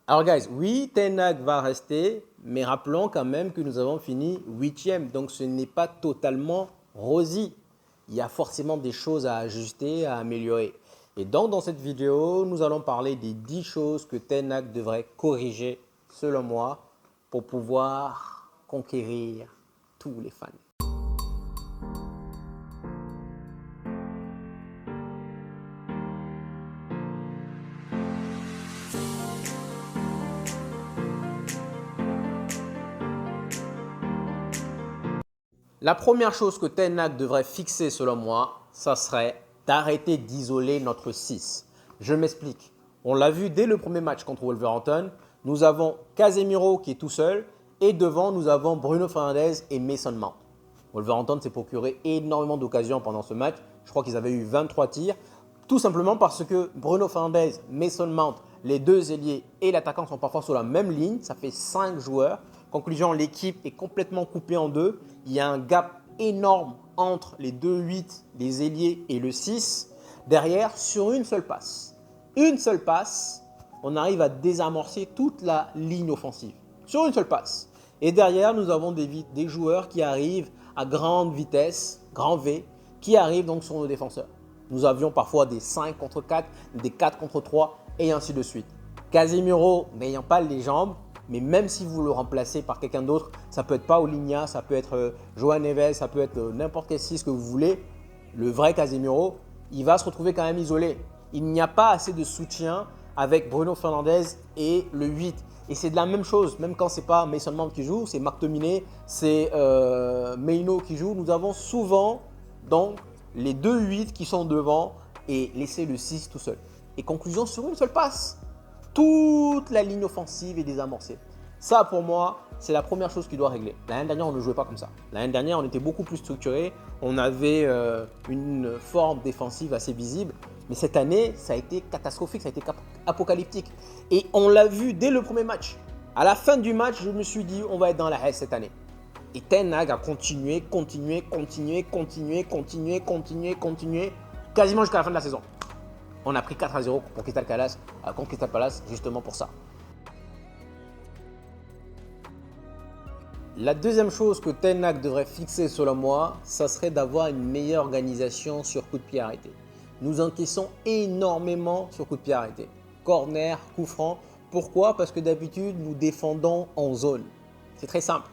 Alors guys, oui, Ten Hag va rester, mais rappelons quand même que nous avons fini 8e, donc ce n'est pas totalement rosy. Il y a forcément des choses à ajuster, à améliorer. Et donc dans cette vidéo, nous allons parler des 10 choses que Ten Hag devrait corriger, selon moi, pour pouvoir conquérir tous les fans. La première chose que Ten Hag devrait fixer selon moi, ça serait d'arrêter d'isoler notre 6. Je m'explique. On l'a vu dès le premier match contre Wolverhampton. Nous avons Casemiro qui est tout seul et devant nous avons Bruno Fernandes et Mason Mount. Wolverhampton s'est procuré énormément d'occasions pendant ce match. Je crois qu'ils avaient eu 23 tirs. Tout simplement parce que Bruno Fernandes, Mason Mount, les deux ailiers et l'attaquant sont parfois sur la même ligne. Ça fait 5 joueurs. Conclusion, l'équipe est complètement coupée en deux. Il y a un gap énorme entre les deux 8, les ailiers et le 6. Derrière, sur une seule passe, on arrive à désamorcer toute la ligne offensive. Sur une seule passe. Et derrière, nous avons des joueurs qui arrivent à grande vitesse, grand V, qui arrivent donc sur nos défenseurs. Nous avions parfois des 5 contre 4, des 4 contre 3 et ainsi de suite. Casemiro n'ayant pas les jambes, mais même si vous le remplacez par quelqu'un d'autre, ça peut être Paulinho, ça peut être João Neves, ça peut être n'importe quel 6 que vous voulez, le vrai Casemiro, il va se retrouver quand même isolé. Il n'y a pas assez de soutien avec Bruno Fernandes et le 8. Et c'est de la même chose, même quand ce n'est pas Mason Mount qui joue, c'est McTominay, c'est Mainoo qui joue. Nous avons souvent donc les deux 8 qui sont devant et laisser le 6 tout seul. Et conclusion, sur une seule passe, toute la ligne offensive est désamorcée. Ça, pour moi, c'est la première chose qui doit régler. L'année dernière, on ne jouait pas comme ça. L'année dernière, on était beaucoup plus structuré. On avait une forme défensive assez visible. Mais cette année, ça a été catastrophique, ça a été apocalyptique. Et on l'a vu dès le premier match. À la fin du match, je me suis dit, on va être dans la haie cette année. Et Ten Hag a continué, quasiment jusqu'à la fin de la saison. On a pris 4-0 contre Crystal Palace, justement pour ça. La deuxième chose que Ten Hag devrait fixer selon moi, ça serait d'avoir une meilleure organisation sur coup de pied arrêté. Nous encaissons énormément sur coup de pied arrêté. Corner, coup franc. Pourquoi? Parce que d'habitude, nous défendons en zone. C'est très simple.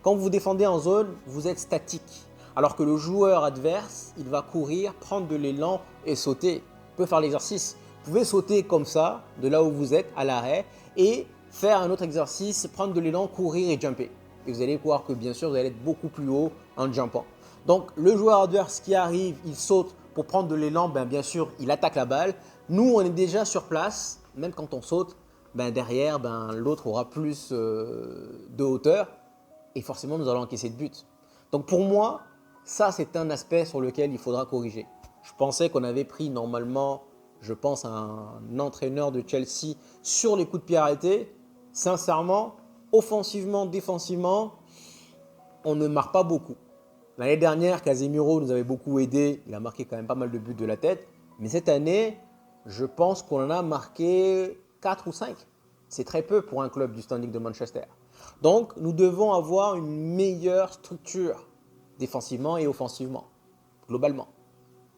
Quand vous défendez en zone, vous êtes statique. Alors que le joueur adverse, il va courir, prendre de l'élan et sauter. Peut faire l'exercice. Vous pouvez sauter comme ça, de là où vous êtes, à l'arrêt, et faire un autre exercice, prendre de l'élan, courir et jumper. Et vous allez voir que bien sûr, vous allez être beaucoup plus haut en jumpant. Donc, le joueur adverse qui arrive, il saute pour prendre de l'élan, bien sûr, il attaque la balle. Nous, on est déjà sur place, même quand on saute, derrière, l'autre aura plus de hauteur et forcément, nous allons encaisser de buts. Donc, pour moi, ça, c'est un aspect sur lequel il faudra corriger. Je pensais qu'on avait pris normalement, je pense, un entraîneur de Chelsea sur les coups de pied arrêtés. Sincèrement, offensivement, défensivement, on ne marque pas beaucoup. L'année dernière, Casemiro nous avait beaucoup aidé. Il a marqué quand même pas mal de buts de la tête. Mais cette année, je pense qu'on en a marqué 4 ou 5. C'est très peu pour un club du standing de Manchester. Donc, nous devons avoir une meilleure structure défensivement et offensivement, globalement.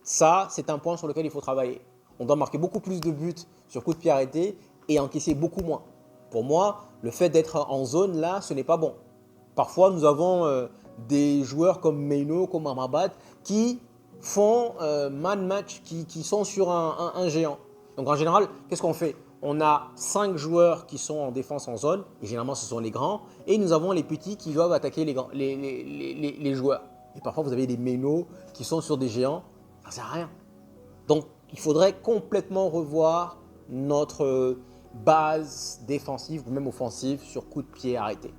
Ça, c'est un point sur lequel il faut travailler. On doit marquer beaucoup plus de buts sur coup de pied arrêté et encaisser beaucoup moins. Pour moi, le fait d'être en zone là, ce n'est pas bon. Parfois, nous avons des joueurs comme Mainoo, comme Amrabat qui font man match, qui sont sur un géant. Donc en général, qu'est-ce qu'on fait? On a 5 joueurs qui sont en défense en zone, et généralement ce sont les grands, et nous avons les petits qui doivent attaquer les joueurs. Et parfois vous avez des Mainoo qui sont sur des géants, ça ne sert à rien. Donc il faudrait complètement revoir notre base défensive ou même offensive sur coup de pied arrêté.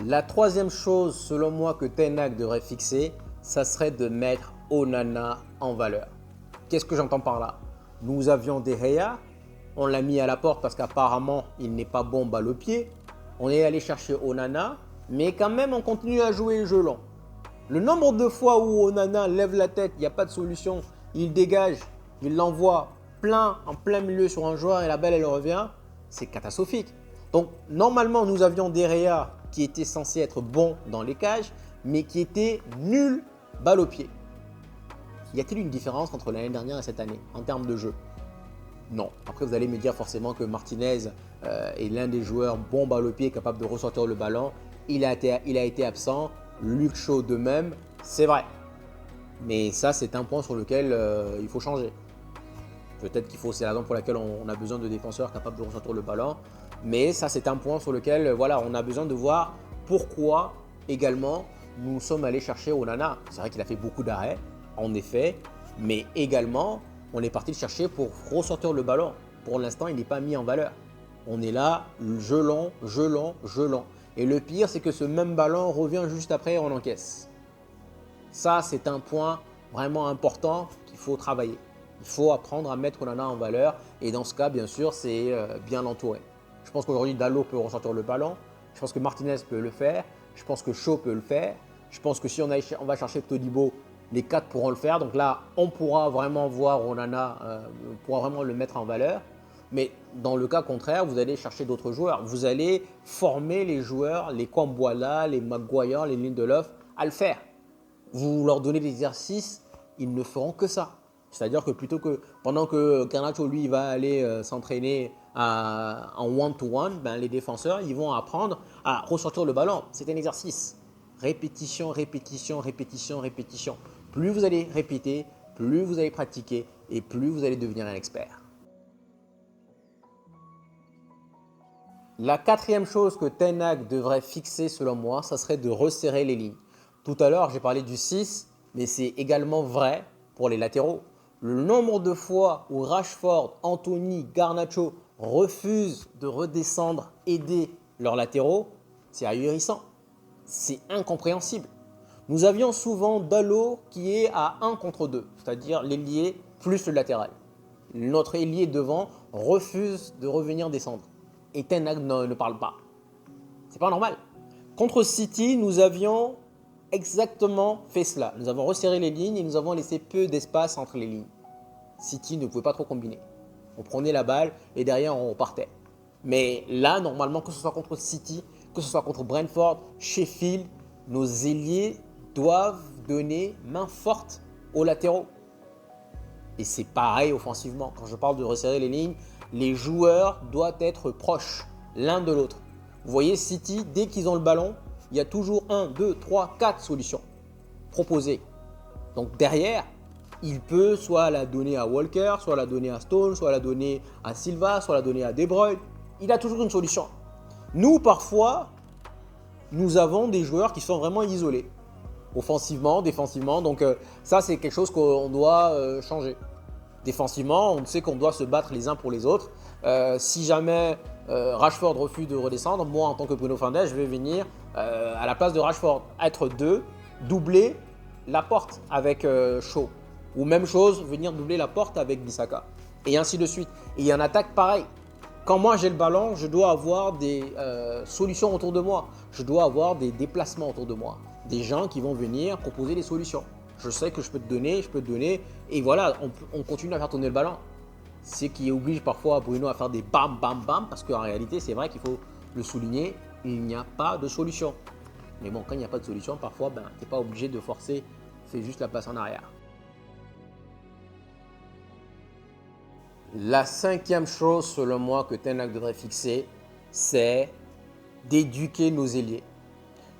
La troisième chose, selon moi, que Ten Hag devrait fixer, ça serait de mettre Onana en valeur. Qu'est-ce que j'entends par là? Nous avions De Gea, on l'a mis à la porte parce qu'apparemment, il n'est pas bon balle au pied. On est allé chercher Onana, mais quand même, on continue à jouer le jeu long. Le nombre de fois où Onana lève la tête, il n'y a pas de solution, il dégage, il l'envoie en plein milieu sur un joueur et la balle elle revient, c'est catastrophique. Donc normalement nous avions des réas qui étaient censés être bons dans les cages, mais qui étaient nuls balle au pied. Y a-t-il une différence entre l'année dernière et cette année en termes de jeu? Non. Après vous allez me dire forcément que Martinez est l'un des joueurs bons balle au pied, capable de ressortir le ballon. Il a été absent, Luke Shaw de même, c'est vrai. Mais ça, c'est un point sur lequel il faut changer. Peut-être c'est la raison pour laquelle on a besoin de défenseurs capables de ressortir le ballon. Mais ça, c'est un point sur lequel voilà, on a besoin de voir pourquoi également nous sommes allés chercher Onana. C'est vrai qu'il a fait beaucoup d'arrêts, en effet, mais également, on est parti le chercher pour ressortir le ballon. Pour l'instant, il n'est pas mis en valeur. On est là, jeu long. Et le pire, c'est que ce même ballon revient juste après et on encaisse. Ça, c'est un point vraiment important qu'il faut travailler. Il faut apprendre à mettre Onana en valeur et dans ce cas, bien sûr, c'est bien l'entourer. Je pense qu'aujourd'hui, Dalot peut ressortir le ballon. Je pense que Martinez peut le faire. Je pense que Shaw peut le faire. Je pense que si on va chercher Todibo, les 4 pourront le faire. Donc là, on pourra vraiment voir Onana, on pourra vraiment le mettre en valeur. Mais dans le cas contraire, vous allez chercher d'autres joueurs. Vous allez former les joueurs, les Kwamboala, les Maguire, les Lindelof à le faire. Vous leur donnez des exercices, ils ne feront que ça. C'est-à-dire que pendant que Garnacho, lui, va aller s'entraîner en one-to-one, les défenseurs, ils vont apprendre à ressortir le ballon. C'est un exercice. Répétition. Plus vous allez répéter, plus vous allez pratiquer et plus vous allez devenir un expert. La quatrième chose que Ten Hag devrait fixer selon moi, ça serait de resserrer les lignes. Tout à l'heure, j'ai parlé du 6, mais c'est également vrai pour les latéraux. Le nombre de fois où Rashford, Anthony, Garnacho refusent de redescendre, aider leurs latéraux, c'est ahurissant. C'est incompréhensible. Nous avions souvent Dalot qui est à 1 contre 2, c'est-à-dire l'ailier plus le latéral. Notre ailier devant refuse de revenir descendre. Et Ten Hag ne parle pas. C'est pas normal. Contre City, nous avions exactement fait cela. Nous avons resserré les lignes et nous avons laissé peu d'espace entre les lignes. City ne pouvait pas trop combiner. On prenait la balle et derrière on partait. Mais là, normalement, que ce soit contre City, que ce soit contre Brentford, Sheffield, nos ailiers doivent donner main forte aux latéraux. Et c'est pareil offensivement. Quand je parle de resserrer les lignes, les joueurs doivent être proches l'un de l'autre. Vous voyez, City, dès qu'ils ont le ballon, il y a toujours 1, 2, 3, 4 solutions proposées. Donc derrière, il peut soit la donner à Walker, soit la donner à Stone, soit la donner à Silva, soit la donner à De Bruyne. Il a toujours une solution. Nous, parfois, nous avons des joueurs qui sont vraiment isolés, offensivement, défensivement. Donc ça, c'est quelque chose qu'on doit changer. Défensivement, on sait qu'on doit se battre les uns pour les autres. Si jamais Rashford refuse de redescendre, moi, en tant que Bruno Fernandes, je vais venir à la place de Rashford, être 2, doubler la porte avec Shaw. Ou même chose, venir doubler la porte avec Bissaka. Et ainsi de suite. Et en attaque, pareil. Quand moi j'ai le ballon, je dois avoir des solutions autour de moi. Je dois avoir des déplacements autour de moi. Des gens qui vont venir proposer des solutions. Je sais que je peux te donner. Et voilà, on continue à faire tourner le ballon. Ce qui oblige parfois Bruno à faire des bam, bam, bam. Parce qu'en réalité, c'est vrai qu'il faut le souligner, il n'y a pas de solution. Mais bon, quand il n'y a pas de solution, parfois, tu n'es pas obligé de forcer. Fais juste la passe en arrière. La cinquième chose, selon moi, que Ten Hag devrait fixer, c'est d'éduquer nos ailiers.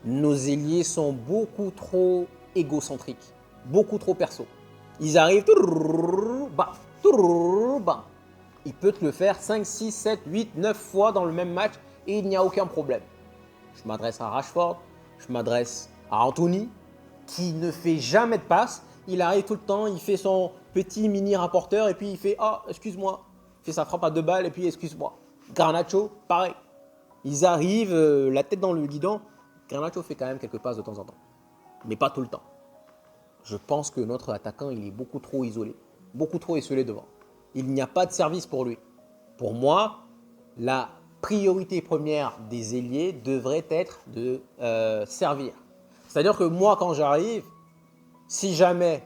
Nos ailiers sont beaucoup trop égocentriques, beaucoup trop perso. Ils arrivent, il peut te le faire 5, 6, 7, 8, 9 fois dans le même match et il n'y a aucun problème. Je m'adresse à Rashford, je m'adresse à Anthony, qui ne fait jamais de passe. Il arrive tout le temps, il fait son petit mini rapporteur et puis il fait « Ah, excuse-moi ». Il fait sa frappe à 2 balles et puis « Excuse-moi ». Garnacho, pareil. Ils arrivent, la tête dans le guidon. Garnacho fait quand même quelques passes de temps en temps, mais pas tout le temps. Je pense que notre attaquant, il est beaucoup trop isolé, beaucoup trop isolé devant. Il n'y a pas de service pour lui. Pour moi, la priorité première des ailiers devrait être de servir. C'est-à-dire que moi, quand j'arrive, si jamais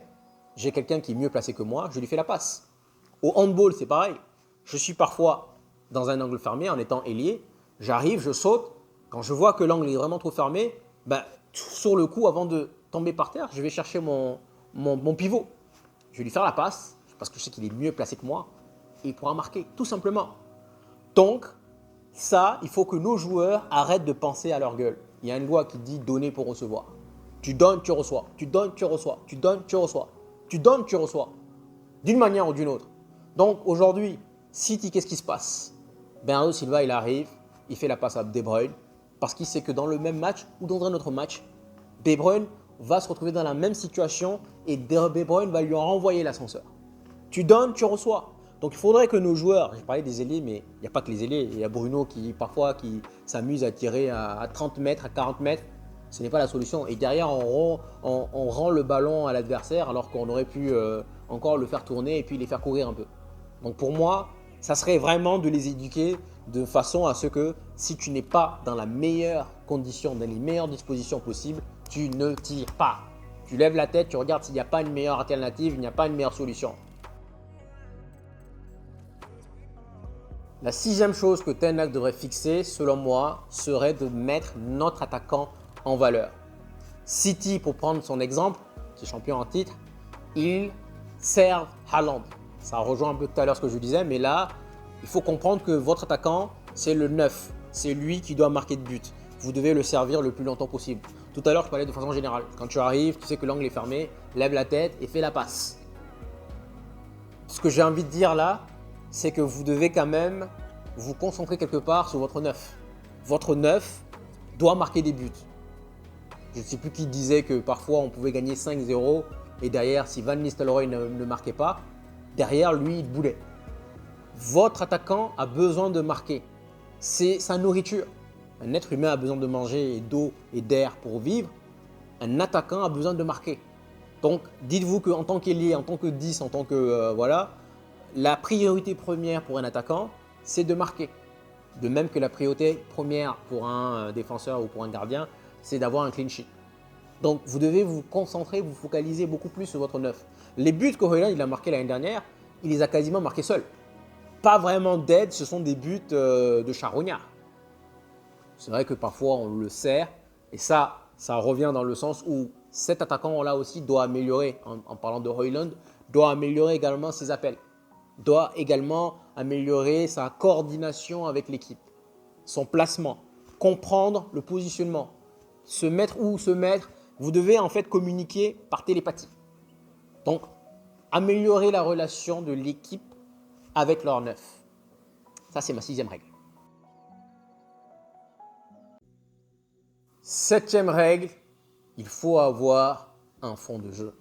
j'ai quelqu'un qui est mieux placé que moi, je lui fais la passe. Au handball, c'est pareil. Je suis parfois dans un angle fermé en étant ailier. J'arrive, je saute. Quand je vois que l'angle est vraiment trop fermé, ben, sur le coup, avant de tomber par terre, je vais chercher mon pivot. Je vais lui faire la passe parce que je sais qu'il est mieux placé que moi et il pourra marquer, tout simplement. Donc, ça, il faut que nos joueurs arrêtent de penser à leur gueule. Il y a une loi qui dit donner pour recevoir. Tu donnes, tu reçois. Tu donnes, tu reçois. Tu donnes, tu reçois. Tu donnes, tu reçois. D'une manière ou d'une autre. Donc aujourd'hui, City, qu'est-ce qui se passe? Bernardo Silva, il arrive, il fait la passe à De Bruyne parce qu'il sait que dans le même match ou dans un autre match, De Bruyne va se retrouver dans la même situation et De Bruyne va lui renvoyer l'ascenseur. Tu donnes, tu reçois. Donc il faudrait que nos joueurs, j'ai parlé des ailiers, mais il n'y a pas que les ailiers. Il y a Bruno qui parfois qui s'amuse à tirer à 30 mètres, à 40 mètres. Ce n'est pas la solution. Et derrière, on rend le ballon à l'adversaire alors qu'on aurait pu encore le faire tourner et puis les faire courir un peu. Donc pour moi, ça serait vraiment de les éduquer de façon à ce que si tu n'es pas dans la meilleure condition, dans les meilleures dispositions possibles, tu ne tires pas. Tu lèves la tête, tu regardes s'il n'y a pas une meilleure alternative, il n'y a pas une meilleure solution. La sixième chose que Ten Hag devrait fixer, selon moi, serait de mettre notre attaquant en valeur. City, pour prendre son exemple, qui est champion en titre, ils servent Haaland. Ça rejoint un peu tout à l'heure ce que je disais, mais là, il faut comprendre que votre attaquant, c'est le 9. C'est lui qui doit marquer de but. Vous devez le servir le plus longtemps possible. Tout à l'heure, je parlais de façon générale. Quand tu arrives, tu sais que l'angle est fermé, lève la tête et fais la passe. Ce que j'ai envie de dire là, c'est que vous devez quand même vous concentrer quelque part sur votre 9. Votre 9 doit marquer des buts. Je ne sais plus qui disait que parfois on pouvait gagner 5-0 et derrière, si Van Nistelrooy ne marquait pas, derrière lui, il boulait. Votre attaquant a besoin de marquer. C'est sa nourriture. Un être humain a besoin de manger et d'eau et d'air pour vivre. Un attaquant a besoin de marquer. Donc, dites-vous qu'en tant qu'ailier, en tant que 10, en tant que voilà, la priorité première pour un attaquant, c'est de marquer. De même que la priorité première pour un défenseur ou pour un gardien, c'est d'avoir un clean sheet. Donc, vous devez vous concentrer, vous focaliser beaucoup plus sur votre 9. Les buts que Højlund il a marqués l'année dernière, il les a quasiment marqués seul. Pas vraiment d'aide, ce sont des buts de charognard. C'est vrai que parfois on le sert et ça revient dans le sens où cet attaquant-là aussi doit améliorer, en parlant de Højlund, doit améliorer également ses appels, doit également améliorer sa coordination avec l'équipe, son placement, comprendre le positionnement, se mettre où se mettre. Vous devez en fait communiquer par télépathie. Donc, améliorer la relation de l'équipe avec leur 9. Ça, c'est ma sixième règle. Septième règle, il faut avoir un fond de jeu.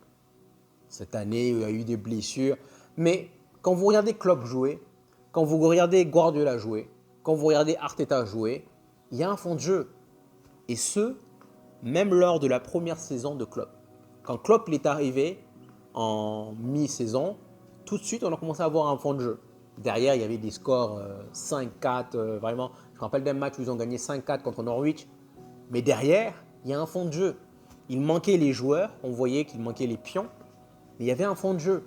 Cette année, il y a eu des blessures. Mais quand vous regardez Klopp jouer, quand vous regardez Guardiola jouer, quand vous regardez Arteta jouer, il y a un fond de jeu. Et ce, même lors de la première saison de Klopp. Quand Klopp est arrivé en mi-saison, tout de suite, on a commencé à avoir un fond de jeu. Derrière, il y avait des scores 5-4, vraiment. Je me rappelle d'un match où ils ont gagné 5-4 contre Norwich. Mais derrière, il y a un fond de jeu. Il manquait les joueurs, on voyait qu'il manquait les pions, mais il y avait un fond de jeu.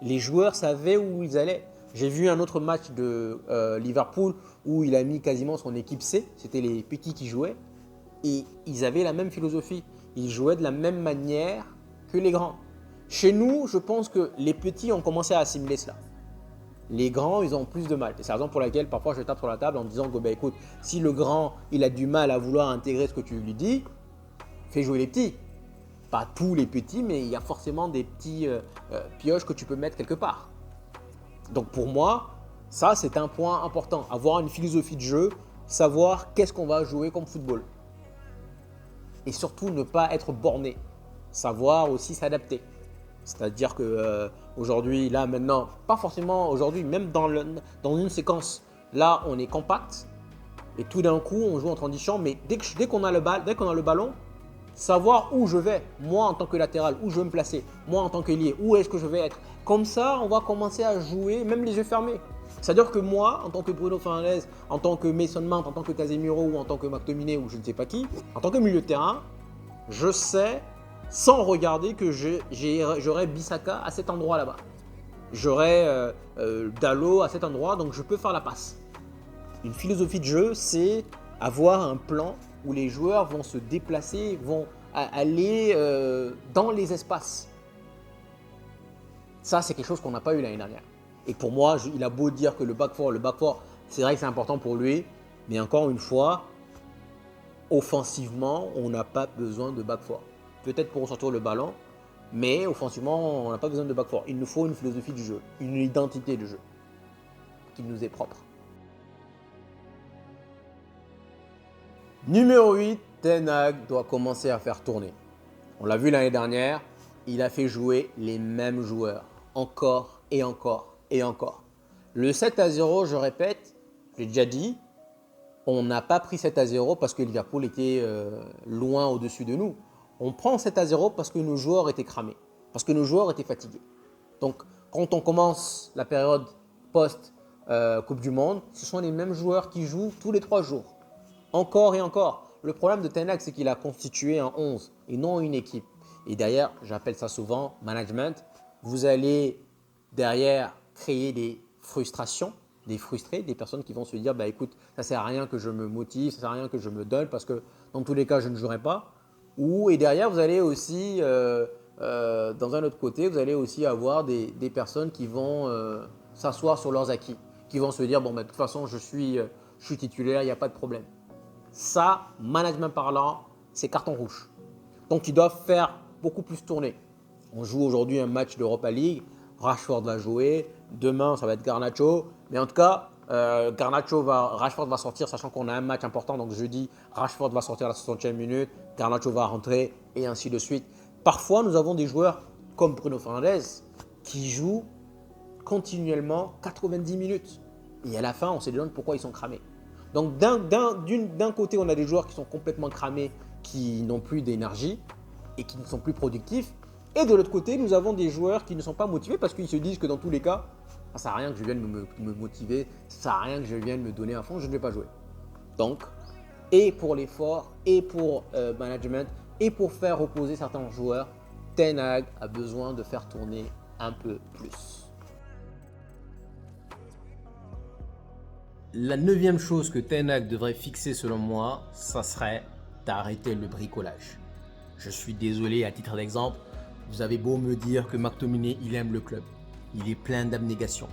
Les joueurs savaient où ils allaient. J'ai vu un autre match de Liverpool où il a mis quasiment son équipe C, c'était les petits qui jouaient, et ils avaient la même philosophie. Ils jouaient de la même manière que les grands. Chez nous, je pense que les petits ont commencé à assimiler cela. Les grands, ils ont plus de mal. Et c'est la raison pour laquelle parfois je tape sur la table en disant que bah, écoute, si le grand il a du mal à vouloir intégrer ce que tu lui dis, fais jouer les petits. Pas tous les petits, mais il y a forcément des petits pioches que tu peux mettre quelque part. Donc pour moi, ça c'est un point important. Avoir une philosophie de jeu, savoir qu'est-ce qu'on va jouer comme football. Et surtout ne pas être borné. Savoir aussi s'adapter. C'est-à-dire qu'aujourd'hui, là maintenant, pas forcément aujourd'hui, même dans une séquence, là on est compact et tout d'un coup on joue en transition, mais dès qu'on a le ballon, savoir où je vais, moi en tant que latéral, où je vais me placer, moi en tant qu'ailier, où est-ce que je vais être. Comme ça, on va commencer à jouer même les yeux fermés. C'est-à-dire que moi, en tant que Bruno Fernandes, en tant que Mason Mount, en tant que Casemiro ou en tant que McTominay ou je ne sais pas qui, en tant que milieu de terrain, je sais sans regarder que j'aurai Bissaka à cet endroit là-bas. j'aurai Dalot à cet endroit, donc je peux faire la passe. Une philosophie de jeu, c'est avoir un plan où les joueurs vont se déplacer, vont aller dans les espaces. Ça, c'est quelque chose qu'on n'a pas eu l'année dernière. Et pour moi, il a beau dire que le back four, c'est vrai que c'est important pour lui, mais encore une fois, offensivement, on n'a pas besoin de back four. Peut-être pour sortir le ballon, mais offensivement, on n'a pas besoin de back four. Il nous faut une philosophie du jeu, une identité de jeu qui nous est propre. Numéro 8, Ten Hag doit commencer à faire tourner. On l'a vu l'année dernière, il a fait jouer les mêmes joueurs, encore et encore et encore. Le 7-0, je répète, j'ai déjà dit, on n'a pas pris 7-0 parce que Liverpool était loin au-dessus de nous. On prend 7-0 parce que nos joueurs étaient cramés, parce que nos joueurs étaient fatigués. Donc, quand on commence la période post-Coupe du Monde, ce sont les mêmes joueurs qui jouent tous les 3 jours. Encore et encore. Le problème de Ten Hag, c'est qu'il a constitué un 11 et non une équipe. Et derrière, j'appelle ça souvent management. Vous allez derrière créer des frustrations, des frustrés, des personnes qui vont se dire écoute, ça ne sert à rien que je me motive, ça ne sert à rien que je me donne parce que dans tous les cas, je ne jouerai pas. Et derrière, vous allez aussi, dans un autre côté, vous allez aussi avoir des personnes qui vont s'asseoir sur leurs acquis, qui vont se dire de toute façon, je suis titulaire, il n'y a pas de problème. Ça, management parlant, c'est carton rouge. Donc, ils doivent faire beaucoup plus tourner. On joue aujourd'hui un match d'Europa League. Rashford va jouer. Demain, ça va être Garnacho. Mais en tout cas, Rashford va sortir, sachant qu'on a un match important. Donc, jeudi, Rashford va sortir à la 60e minute. Garnacho va rentrer et ainsi de suite. Parfois, nous avons des joueurs comme Bruno Fernandes qui jouent continuellement 90 minutes. Et à la fin, on se demande pourquoi ils sont cramés. Donc d'un côté, on a des joueurs qui sont complètement cramés, qui n'ont plus d'énergie et qui ne sont plus productifs. Et de l'autre côté, nous avons des joueurs qui ne sont pas motivés parce qu'ils se disent que dans tous les cas, ça ne sert à rien que je vienne me motiver, ça ne sert à rien que je vienne me donner à fond, je ne vais pas jouer. Donc, et pour l'effort, et pour management, et pour faire reposer certains joueurs, Ten Hag a besoin de faire tourner un peu plus. La 9e chose que Ten Hag devrait fixer selon moi, ça serait d'arrêter le bricolage. Je suis désolé, à titre d'exemple, vous avez beau me dire que McTominay, il aime le club. Il est plein d'abnégation,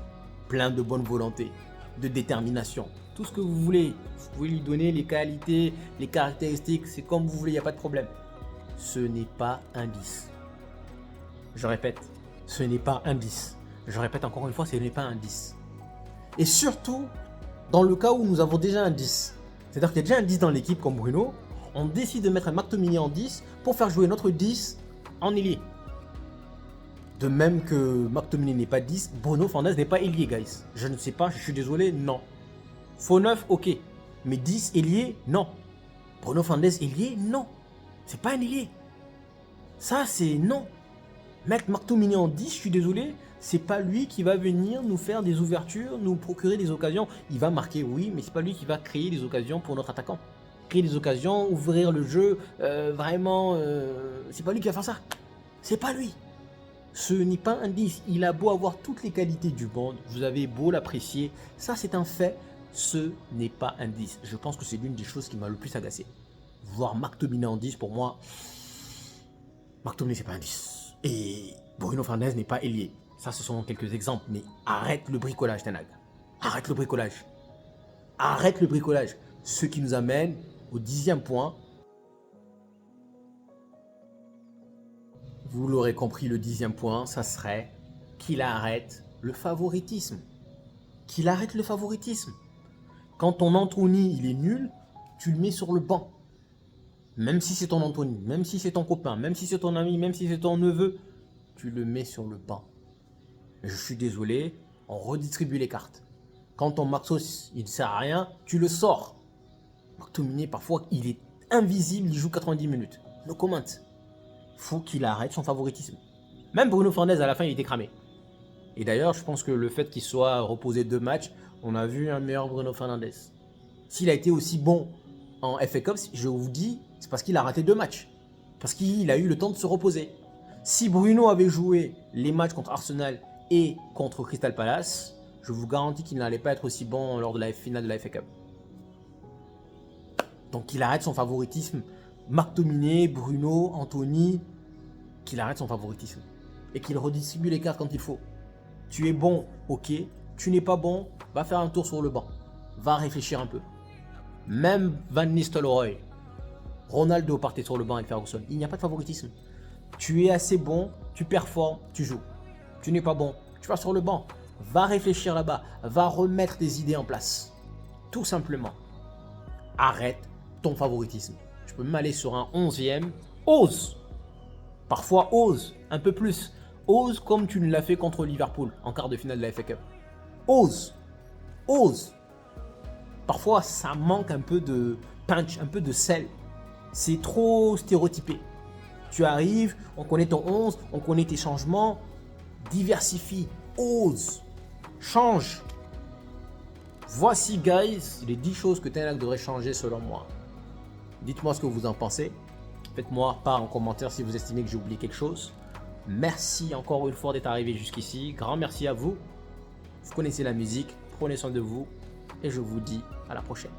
plein de bonne volonté, de détermination. Tout ce que vous voulez, vous pouvez lui donner les qualités, les caractéristiques, c'est comme vous voulez, il n'y a pas de problème. Ce n'est pas un 10. Je répète, ce n'est pas un 10. Je répète encore une fois, ce n'est pas un 10. Et surtout, dans le cas où nous avons déjà un 10, c'est-à-dire qu'il y a déjà un 10 dans l'équipe comme Bruno, on décide de mettre un McTominay en 10 pour faire jouer notre 10 en ailier. De même que McTominay n'est pas 10, Bruno Fernandes n'est pas ailier, guys. Je ne sais pas, je suis désolé, non. Faux 9, ok. Mais 10 ailier, non. Bruno Fernandes ailier, non. C'est pas un ailier. Ça, c'est non. Mettre McTominay en 10, je suis désolé, c'est pas lui qui va venir nous faire des ouvertures, nous procurer des occasions. Il va marquer, oui, mais c'est pas lui qui va créer des occasions pour notre attaquant. Créer des occasions, ouvrir le jeu, vraiment, c'est pas lui qui va faire ça. C'est pas lui. Ce n'est pas un 10. Il a beau avoir toutes les qualités du monde, vous avez beau l'apprécier, ça c'est un fait, ce n'est pas un 10. Je pense que c'est l'une des choses qui m'a le plus agacé. Voir McTominay en 10, pour moi, McTominay c'est pas un 10. Et Bruno Fernandes n'est pas ailier. Ça, ce sont quelques exemples, mais arrête le bricolage, Ten Hag. Arrête le bricolage. Arrête le bricolage. Ce qui nous amène au 10e point. Vous l'aurez compris, le 10e point, ça serait qu'il arrête le favoritisme. Qu'il arrête le favoritisme. Quand ton Anthony, il est nul, tu le mets sur le banc. Même si c'est ton Anthony, même si c'est ton copain, même si c'est ton ami, même si c'est ton neveu, tu le mets sur le banc. Je suis désolé, on redistribue les cartes. Quand ton Maxos, il ne sert à rien, tu le sors. McTominay, parfois, il est invisible, il joue 90 minutes. No comment. Faut qu'il arrête son favoritisme. Même Bruno Fernandes, à la fin, il était cramé. Et d'ailleurs, je pense que le fait qu'il soit reposé 2 matchs, on a vu un meilleur Bruno Fernandes. S'il a été aussi bon en FA Cup, je vous dis, c'est parce qu'il a raté 2 matchs. Parce qu'il a eu le temps de se reposer. Si Bruno avait joué les matchs contre Arsenal et contre Crystal Palace, je vous garantis qu'il n'allait pas être aussi bon lors de la finale de la FA Cup. Donc qu'il arrête son favoritisme. McTominay, Bruno, Anthony, qu'il arrête son favoritisme. Et qu'il redistribue les cartes quand il faut. Tu es bon, ok. Tu n'es pas bon, va faire un tour sur le banc. Va réfléchir un peu. Même Van Nistelrooy, Ronaldo partait sur le banc avec Ferguson. Il n'y a pas de favoritisme. Tu es assez bon, tu performes, tu joues. Tu n'es pas bon, tu vas sur le banc. Va réfléchir là-bas. Va remettre des idées en place. Tout simplement. Arrête ton favoritisme. Je peux même aller sur un 11e. Ose. Parfois ose un peu plus. Ose comme tu ne l'as fait contre Liverpool en quart de finale de la FA Cup. Ose. Ose. Parfois ça manque un peu de punch, un peu de sel. C'est trop stéréotypé. Tu arrives, on connaît ton 11, on connaît tes changements. Diversifie. Ose. Change. Voici, guys, les 10 choses que Ten Hag devrait changer selon moi. Dites-moi ce que vous en pensez. Faites-moi part en commentaire si vous estimez que j'ai oublié quelque chose. Merci encore une fois d'être arrivé jusqu'ici. Grand merci à vous. Vous connaissez la musique. Prenez soin de vous. Et je vous dis à la prochaine.